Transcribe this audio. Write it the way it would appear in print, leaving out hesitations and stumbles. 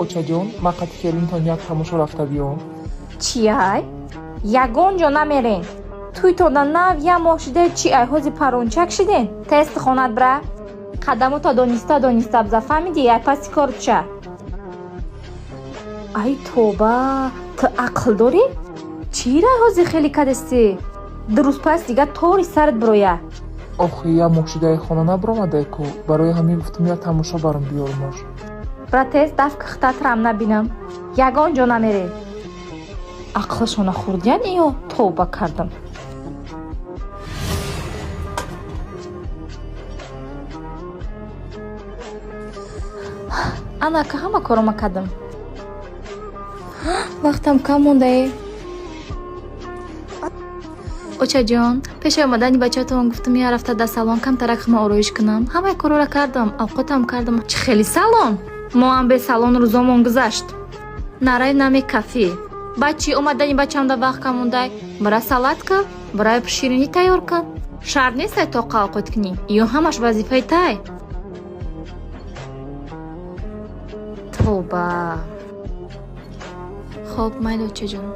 очaҷон маққати хелинтон як тамошо рафта биём. чиай ягон ҷо намерен туй то на нав я моҳ шиде чиай ҳози парончак шиден тести хонат бра қадаму та дониста бза фаҳмиди ай паси корт ша ай тоба ту ақл дорӣ чира ҳози хеле кадасти дуруст пас дига тори сарат бироя охи як моҳ шидаи хона набиромадаку барои ҳамин гуфтам як тамошо барам биёрмаш. братес даф кихтатрам набинам ягон ҷо намере ақлашона хурдян ё товба кардам анака ҳама корома кардам вақтам кам мондае очаҷон пеши омадани бачаатон гуфтам я рафта дар салон камтарак хама ороиш кунам ҳамаи корора кардам авқотам кардам чӣ хели салон мо ам бе салон рӯзомон гузашт нарай наме кафе бачи омадани бачамда вақт кам мондай бара салатка барои ширинӣ тайёр кун шарт нестай тоқа овқот кунӣ ё ҳамаш вазифаи тай тоба хоб майли очаҷон